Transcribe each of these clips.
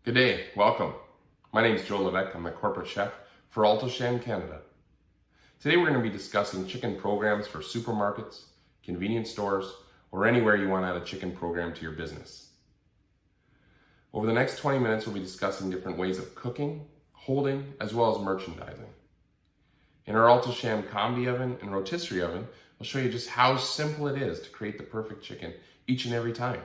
Good day, welcome. My name is Joe Levesque. I'm the corporate chef for Alto-Shaam, Canada. Today we're going to be discussing chicken programs for supermarkets, convenience stores, or anywhere you want to add a chicken program to your business. Over the next 20 minutes, we'll be discussing different ways of cooking, holding, as well as merchandising. In our Alto-Shaam combi oven and rotisserie oven, I'll show you just how simple it is to create the perfect chicken each and every time.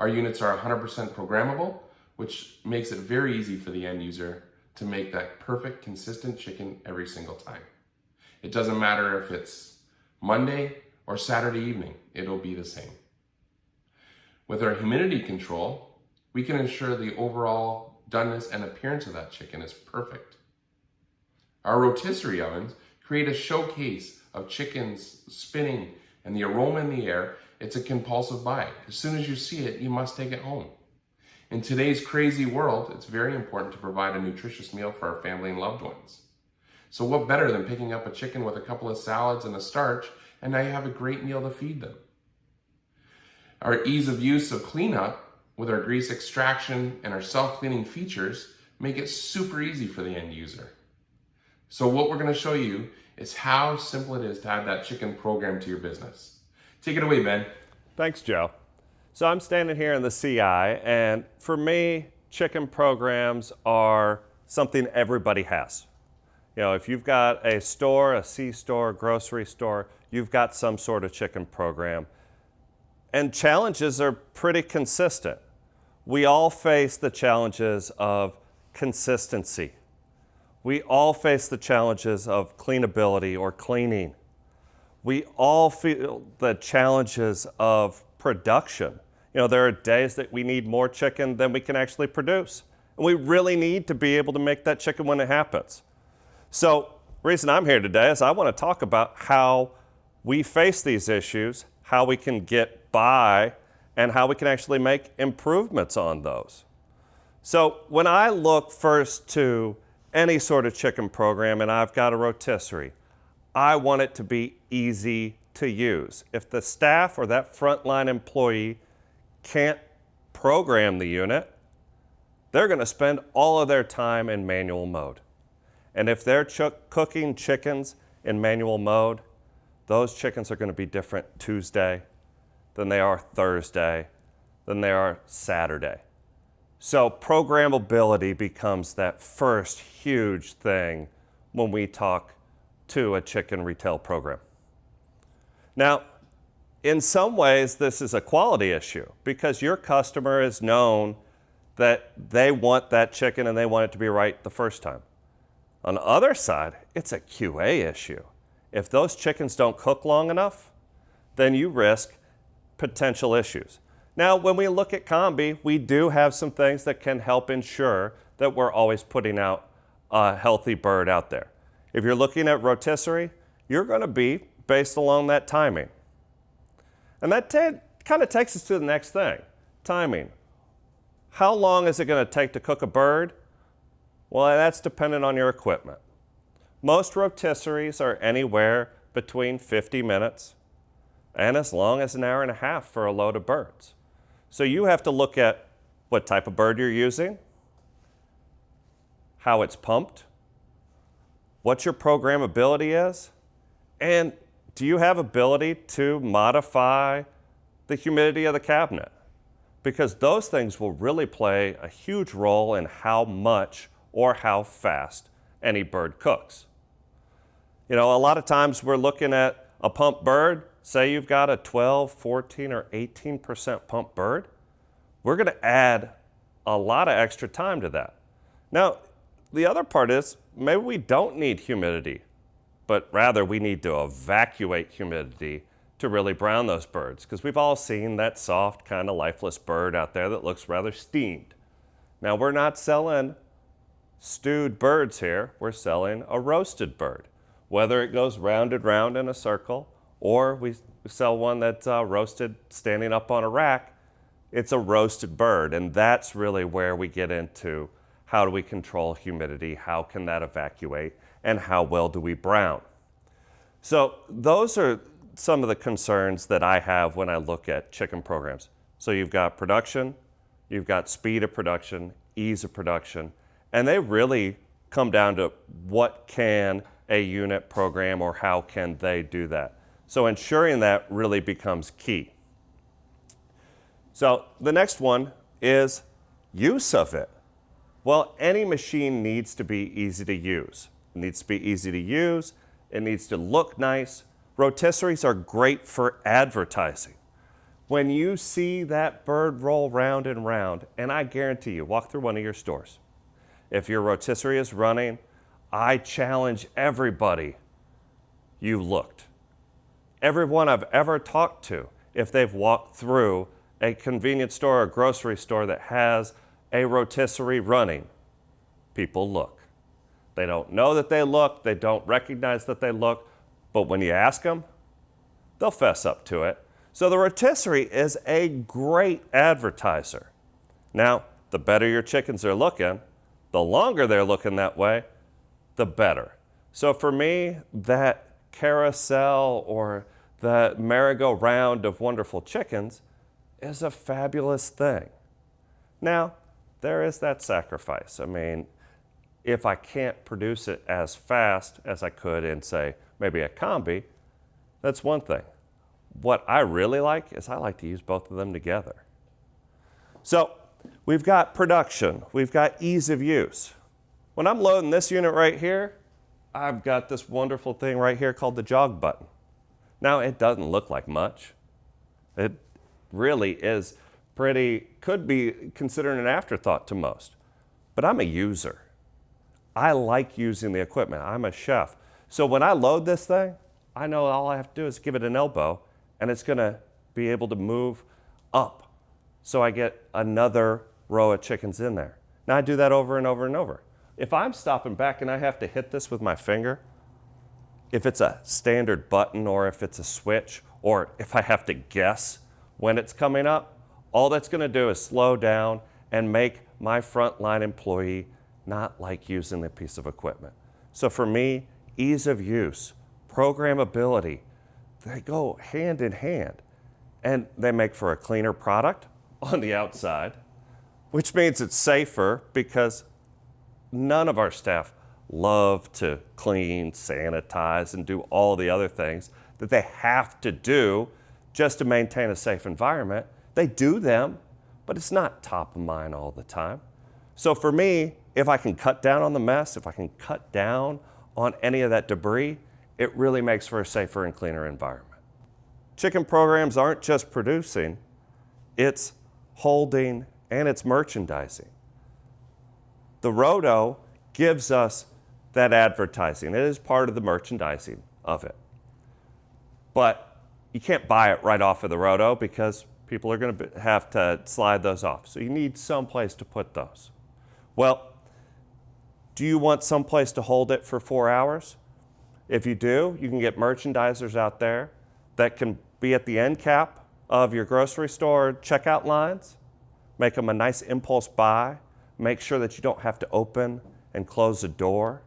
Our units are 100% programmable, which makes it very easy for the end user to make that perfect, consistent chicken every single time. It doesn't matter if it's Monday or Saturday evening, it'll be the same. With our humidity control, we can ensure the overall doneness and appearance of that chicken is perfect. Our rotisserie ovens create a showcase of chickens spinning and the aroma in the air. It's a compulsive buy. As soon as you see it, you must take it home. In today's crazy world, it's very important to provide a nutritious meal for our family and loved ones. So what better than picking up a chicken with a couple of salads and a starch, and now you have a great meal to feed them. Our ease of use of cleanup with our grease extraction and our self-cleaning features make it super easy for the end user. So what we're going to show you is how simple it is to add that chicken program to your business. Take it away, Ben. Thanks, Joe. So I'm standing here in the CI, and for me, chicken programs are something everybody has. You know, if you've got a store, a C-store, grocery store, you've got some sort of chicken program. And challenges are pretty consistent. We all face the challenges of consistency. We all face the challenges of cleanability or cleaning. We all feel the challenges of production. You know, there are days that we need more chicken than we can actually produce. And we really need to be able to make that chicken when it happens. So the reason I'm here today is I want to talk about how we face these issues, how we can get by, and how we can actually make improvements on those. So when I look first to any sort of chicken program and I've got a rotisserie, I want it to be easy to use. If the staff or that frontline employee can't program the unit, they're going to spend all of their time in manual mode. And if they're cooking chickens in manual mode, those chickens are going to be different Tuesday than they are Thursday, than they are Saturday. So programmability becomes that first huge thing when we talk to a chicken retail program. Now, in some ways, this is a quality issue because your customer is known that they want that chicken and they want it to be right the first time. On the other side, it's a QA issue. If those chickens don't cook long enough, then you risk potential issues. Now, when we look at combi, we do have some things that can help ensure that we're always putting out a healthy bird out there. If you're looking at rotisserie, you're going to be based along that timing. And that kind of takes us to the next thing, timing. How long is it going to take to cook a bird? Well, that's dependent on your equipment. Most rotisseries are anywhere between 50 minutes and as long as an hour and a half for a load of birds. So you have to look at what type of bird you're using, how it's pumped, what your programmability is, and do you have ability to modify the humidity of the cabinet? Because those things will really play a huge role in how much or how fast any bird cooks. You know, a lot of times we're looking at a pump bird. Say you've got a 12, 14, or 18% pump bird. We're going to add a lot of extra time to that. Now, the other part is maybe we don't need humidity, but rather we need to evacuate humidity to really brown those birds, because we've all seen that soft, kind of lifeless bird out there that looks rather steamed. Now, we're not selling stewed birds here. We're selling a roasted bird, whether it goes rounded round in a circle or we sell one that's roasted standing up on a rack. It's a roasted bird, and that's really where we get into how do we control humidity, how can that evacuate, and how well do we brown. So those are some of the concerns that I have when I look at chicken programs. So you've got production, you've got speed of production, ease of production, and they really come down to what can a unit program or how can they do that. So ensuring that really becomes key. So the next one is use of it. Well, any machine needs to be easy to use. It needs to be easy to use. It needs to look nice. Rotisseries are great for advertising. When you see that bird roll round and round, and I guarantee you, walk through one of your stores. If your rotisserie is running, I challenge everybody, you looked. Everyone I've ever talked to, if they've walked through a convenience store or grocery store that has a rotisserie running, people look. They don't know that they look, they don't recognize that they look, but when you ask them, they'll fess up to it. So the rotisserie is a great advertiser. Now, the better your chickens are looking, the longer they're looking that way, the better. So for me, that carousel or the merry-go-round of wonderful chickens is a fabulous thing. Now, there is that sacrifice. I mean, if I can't produce it as fast as I could in, say, maybe a combi, that's one thing. What I really like is I like to use both of them together. So we've got production, we've got ease of use. When I'm loading this unit right here, I've got this wonderful thing right here called the jog button. Now, it doesn't look like much. It really is could be considered an afterthought to most. But I'm a user. I like using the equipment. I'm a chef. So when I load this thing, I know all I have to do is give it an elbow, and it's gonna be able to move up. So I get another row of chickens in there. Now I do that over and over and over. If I'm stopping back and I have to hit this with my finger, if it's a standard button or if it's a switch, or if I have to guess when it's coming up, all that's gonna do is slow down and make my frontline employee not like using a piece of equipment. So for me, ease of use, programmability, they go hand in hand. And they make for a cleaner product on the outside, which means it's safer because none of our staff love to clean, sanitize, and do all the other things that they have to do just to maintain a safe environment. They do them, but it's not top of mind all the time. So for me, if I can cut down on the mess, if I can cut down on any of that debris, it really makes for a safer and cleaner environment. Chicken programs aren't just producing, it's holding and it's merchandising. The roto gives us that advertising. It is part of the merchandising of it. But you can't buy it right off of the roto because people are going to have to slide those off. So you need some place to put those. Well, do you want some place to hold it for 4 hours? If you do, you can get merchandisers out there that can be at the end cap of your grocery store checkout lines, make them a nice impulse buy, make sure that you don't have to open and close a door.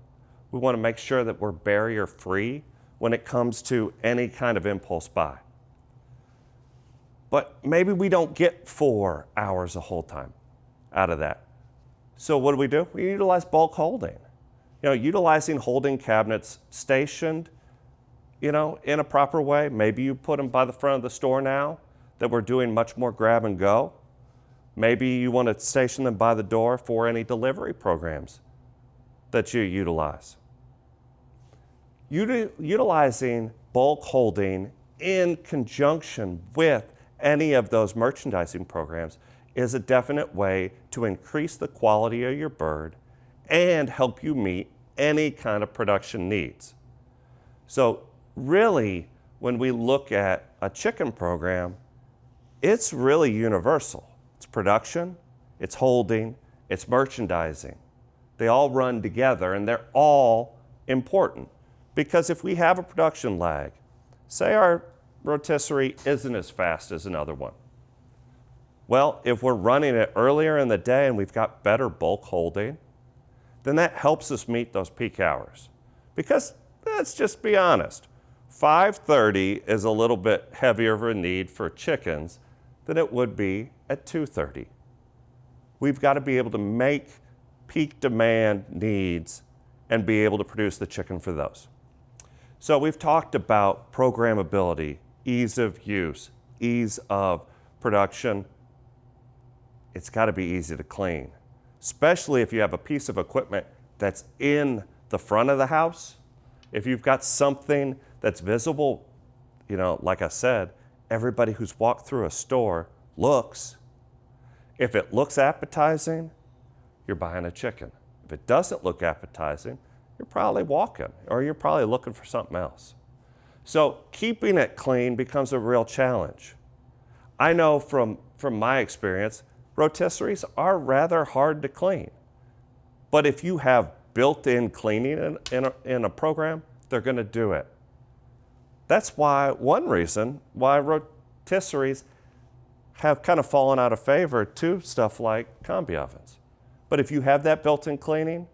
We want to make sure that we're barrier free when it comes to any kind of impulse buy. But maybe we don't get 4 hours of hold time out of that. So what do? We utilize bulk holding. Utilizing holding cabinets stationed, in a proper way. Maybe you put them by the front of the store now that we're doing much more grab and go. Maybe you want to station them by the door for any delivery programs that you utilize. Utilizing bulk holding in conjunction with any of those merchandising programs is a definite way to increase the quality of your bird and help you meet any kind of production needs. So really, when we look at a chicken program, it's really universal. It's production, it's holding, it's merchandising. They all run together and they're all important. Because if we have a production lag, say our rotisserie isn't as fast as another one. Well, if we're running it earlier in the day and we've got better bulk holding, then that helps us meet those peak hours. Because let's just be honest, 5:30 is a little bit heavier of a need for chickens than it would be at 2:30. we've got to be able to make peak demand needs and be able to produce the chicken for those. So we've talked about programmability, ease of use, ease of production. It's got to be easy to clean, especially if you have a piece of equipment that's in the front of the house. If you've got something that's visible, like I said, everybody who's walked through a store looks. If it looks appetizing, you're buying a chicken. If it doesn't look appetizing, you're probably walking or you're probably looking for something else. So keeping it clean becomes a real challenge. I know from my experience, rotisseries are rather hard to clean. But if you have built-in cleaning in a program, they're going to do it. That's one reason why rotisseries have kind of fallen out of favor to stuff like combi ovens. But if you have that built-in cleaning,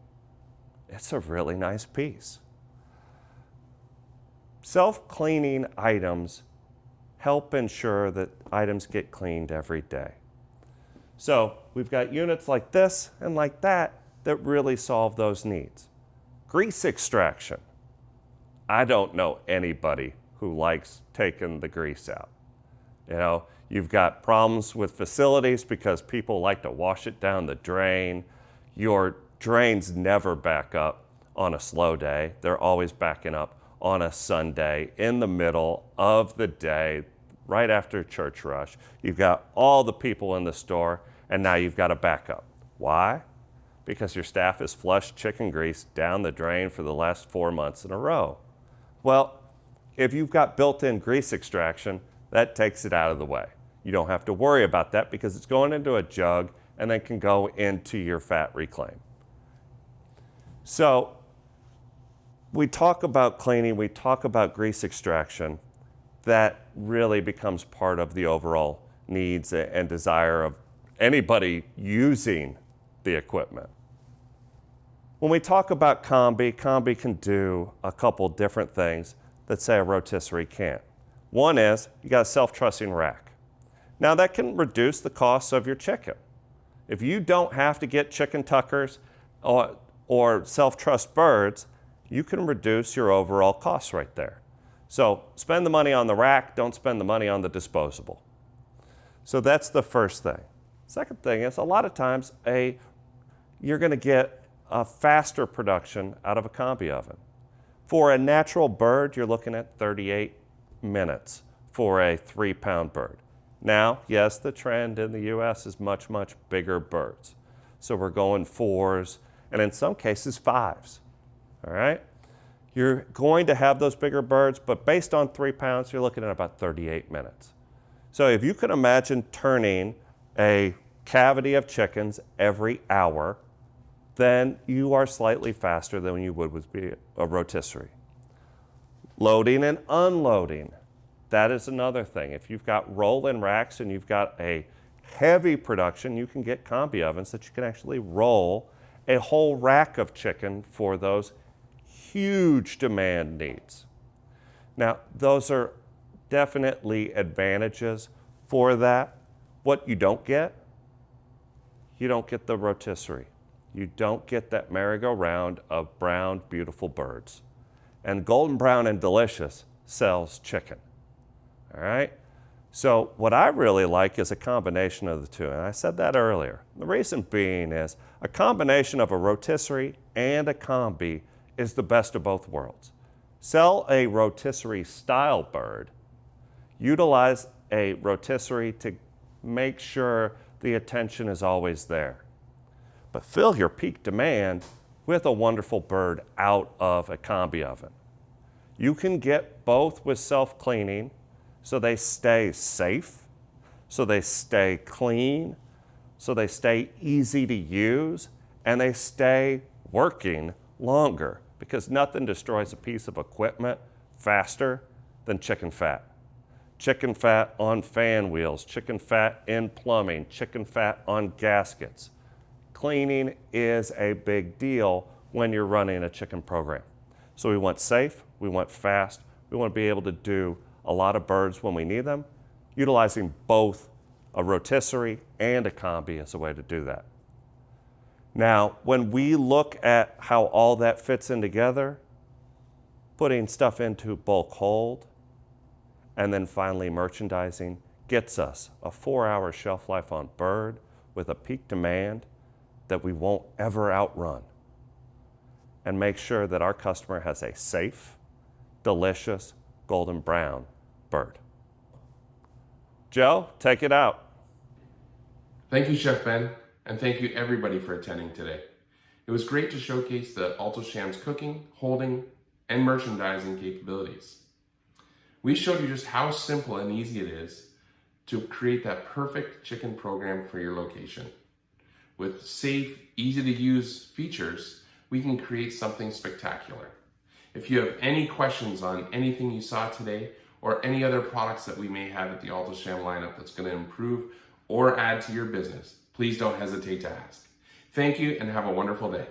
it's a really nice piece. Self-cleaning items help ensure that items get cleaned every day. So we've got units like this and like that really solve those needs. Grease extraction. I don't know anybody who likes taking the grease out. You've got problems with facilities because people like to wash it down the drain. Your drains never back up on a slow day. They're always backing up on a Sunday in the middle of the day, right after church rush. You've got all the people in the store, and now you've got a backup. Why? Because your staff has flushed chicken grease down the drain for the last 4 months in a row. Well, if you've got built-in grease extraction, that takes it out of the way. You don't have to worry about that because it's going into a jug and then can go into your fat reclaim. So we talk about cleaning, we talk about grease extraction. That really becomes part of the overall needs and desire of anybody using the equipment. When we talk about combi can do a couple different things that say a rotisserie can't. One is you got a self-trussing rack. Now that can reduce the costs of your chicken. If you don't have to get chicken tuckers or self-trussed birds, you can reduce your overall costs right there. So spend the money on the rack, don't spend the money on the disposable. So that's the first thing. Second thing is a lot of times you're going to get a faster production out of a combi oven. For a natural bird, you're looking at 38 minutes for a 3-pound bird. Now, yes, the trend in the US is much, much bigger birds. So we're going 4s and in some cases 5s, all right? You're going to have those bigger birds, but based on 3 pounds, you're looking at about 38 minutes. So if you can imagine turning a cavity of chickens every hour, then you are slightly faster than you would with a rotisserie. Loading and unloading, that is another thing. If you've got roll-in racks and you've got a heavy production, you can get combi ovens that you can actually roll a whole rack of chicken for those huge demand needs. Now, those are definitely advantages for that. What you don't get the rotisserie. You don't get that merry-go-round of brown, beautiful birds. And Golden Brown and Delicious sells chicken, all right? So what I really like is a combination of the two, and I said that earlier. The reason being is a combination of a rotisserie and a combi is the best of both worlds. Sell a rotisserie style bird, utilize a rotisserie to make sure the attention is always there. But fill your peak demand with a wonderful bird out of a combi oven. You can get both with self-cleaning so they stay safe, so they stay clean, so they stay easy to use, and they stay working longer because nothing destroys a piece of equipment faster than chicken fat. Chicken fat on fan wheels, chicken fat in plumbing, chicken fat on gaskets. Cleaning is a big deal when you're running a chicken program. So we want safe, we want fast, we want to be able to do a lot of birds when we need them. Utilizing both a rotisserie and a combi is a way to do that. Now, when we look at how all that fits in together, putting stuff into bulk hold, and then finally merchandising gets us a 4-hour shelf life on bird with a peak demand that we won't ever outrun, and make sure that our customer has a safe, delicious, golden brown bird. Joe, take it out. Thank you, Chef Ben, and thank you everybody for attending today. It was great to showcase the Alto-Shaam's cooking, holding, and merchandising capabilities. We showed you just how simple and easy it is to create that perfect chicken program for your location. With safe, easy to use features, we can create something spectacular. If you have any questions on anything you saw today or any other products that we may have at the Alto-Shaam lineup that's going to improve or add to your business, please don't hesitate to ask. Thank you and have a wonderful day.